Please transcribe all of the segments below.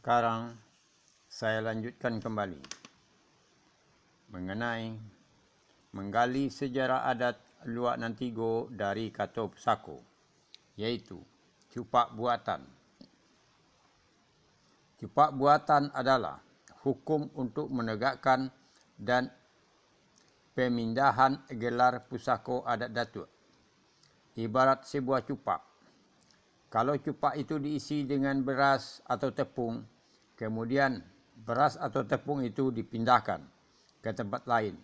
Sekarang saya lanjutkan kembali mengenai menggali sejarah adat Luak Nantigo dari Kato Pesako, iaitu cupak buatan. Cupak buatan adalah hukum untuk menegakkan dan pemindahan gelar pusako adat Datuk. Ibarat sebuah cupak. Kalau cupak itu diisi dengan beras atau tepung, kemudian beras atau tepung itu dipindahkan ke tempat lain,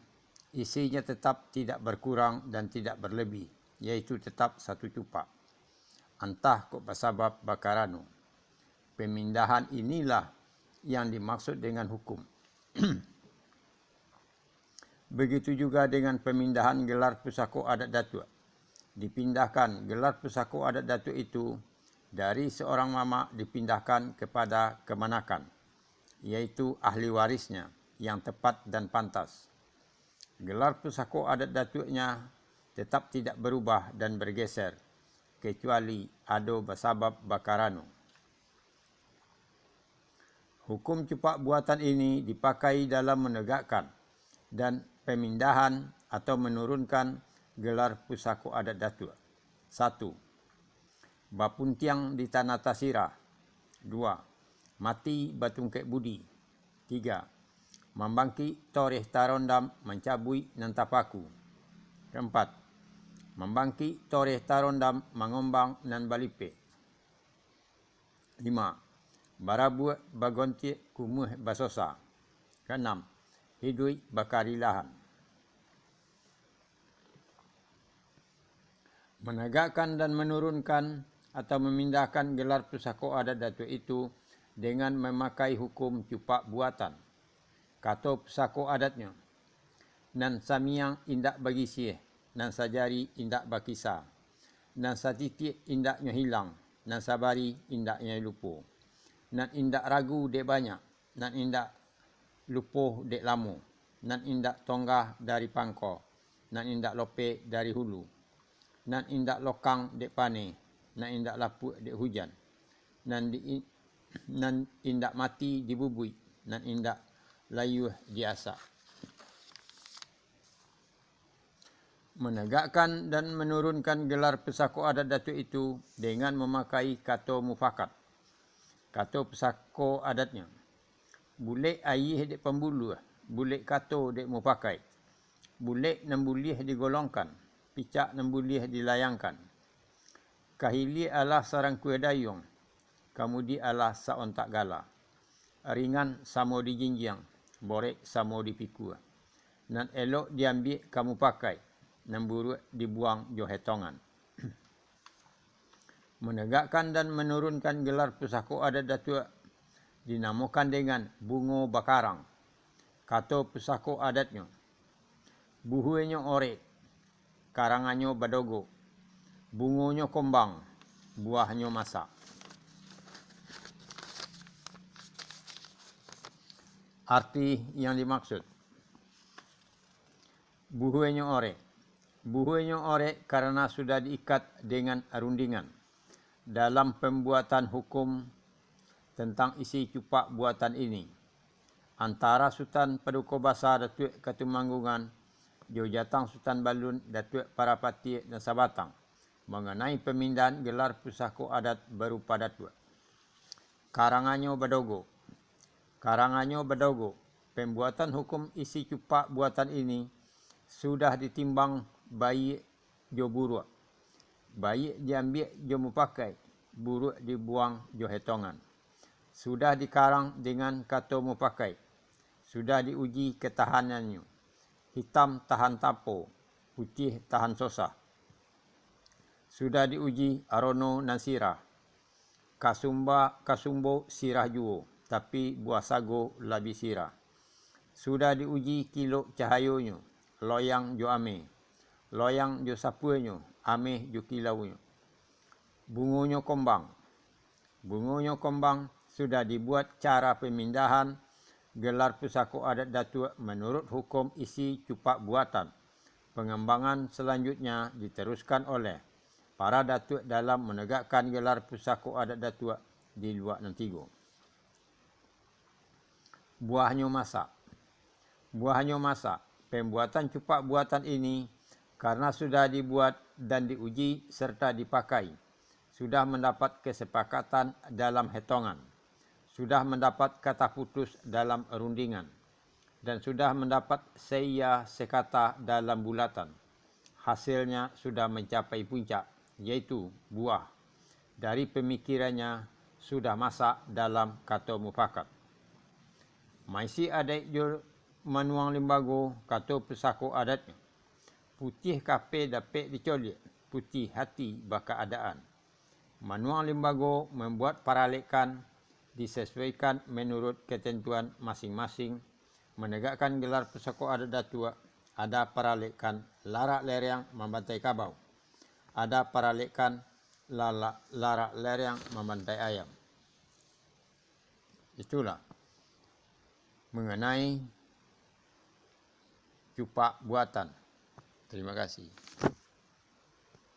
isinya tetap tidak berkurang dan tidak berlebih, iaitu tetap satu cupak. Antah kok pasabab bakaranu. Pemindahan inilah yang dimaksud dengan hukum. Begitu juga dengan pemindahan gelar pusako adat Datuk. Dipindahkan gelar pusako adat Datuk itu dari seorang mamak dipindahkan kepada kemanakan, iaitu ahli warisnya yang tepat dan pantas. Gelar pusako adat Datuknya tetap tidak berubah dan bergeser, kecuali ado basabab bakaranu. Hukum cupak buatan ini dipakai dalam menegakkan dan pemindahan atau menurunkan gelar pusako adat Datuk. 1. Bapuntiang di Tanah Tasira. 2. Mati Batungkek Budi. 3. Membangkit Toreh Tarondam mencabui Nantapaku. 4. Membangkit Toreh Tarondam mengombang nan Balipe. 5. Barabuat bagonti kumuh basosa. 6. Hidui bakarilahan. Menegakkan dan menurunkan atau memindahkan gelar pusako adat Datuk itu dengan memakai hukum cupak buatan. Kato pusako adatnya. Nan samiang indak bagi sieh, nan sajari indak bakisa, nan satitik indaknya hilang, nan sabari indaknya lupo, nan indak ragu dek banyak, nan indak lupo dek lamo, nan indak tonggah dari pangko, nan indak lope dari hulu, nan indak lokang dek pane, nan indak lapuk dek hujan, nan indak mati dibubui, nan indak layuh diasak. Menegakkan dan menurunkan gelar pusako adat Datuk itu dengan memakai kato mufakat. Kato pusako adatnya. Bulik ayih dek pembuluh, bulik kato dek mufakai. Bulik nembulih digolongkan, picak nembulih dilayangkan. Kahili alah sarang kuih dayung, kamudi alah saontak gala. Ringan samo dijinjiang, borek samo dipikul. Nan elok diambil kamu pakai, nan buruk dibuang jo hetongan. Menegakkan dan menurunkan gelar pusako adat Datuk dinamakan dengan bungo bakarang. Kato pusako adatnya. Buhuenyo orek, karanganyo badogo. Bungonyo kombang, buahnya masak. Arti yang dimaksud. Buhuenyo orek. Buhuenyo orek karena sudah diikat dengan rundingan. Dalam pembuatan hukum tentang isi cupak buatan ini, antara Sultan Paduka Besar Datuk Ketumanggungan, Jojatang Sultan Balun Datuk Parapati dan Sabatang, mengenai pemindahan gelar pusako adat berupa Datuk. Karanganyo Badogo. Karanganyo Badogo. Pembuatan hukum isi cupak buatan ini sudah ditimbang baik jo buruk. Baik diambil jo mupakai, buruk dibuang jo hetongan. Sudah dikarang dengan kato mupakai. Sudah diuji ketahanannya. Hitam tahan tapo, putih tahan sosah. Sudah diuji arono nan sirah. Kasumbo sirah juo, tapi buah sago labi sirah. Sudah diuji kilo cahayonyo, loyang jo ame. Loyang jo sapuenyo, ame jo kilaunya. Bungonyo kombang. Bungonyo kombang sudah dibuat cara pemindahan gelar pusako adat Datuk menurut hukum isi cupak buatan. Pengembangan selanjutnya diteruskan oleh para Datuk dalam menegakkan gelar pusako adat Datuk di Luak Nantigo. Buahnya masak. Buahnya masak. Pembuatan cupak buatan ini karena sudah dibuat dan diuji serta dipakai, sudah mendapat kesepakatan dalam hitungan, sudah mendapat kata putus dalam rundingan, dan sudah mendapat seya sekata dalam bulatan. Hasilnya sudah mencapai puncak, yaitu buah. Dari pemikirannya sudah masak dalam kata mufakat. Maisi adat jur manuang limbago kata pesako adatnya. Putih kape dapet dicolik, putih hati baka adaan. Manuang limbago membuat paralekan disesuaikan menurut ketentuan masing-masing, menegakkan gelar pesako adat datua. Ada paralekan larak lereng membantai kabau. Ada paralekan larak lereng membantai ayam. Itulah mengenai cupak buatan. Terima kasih.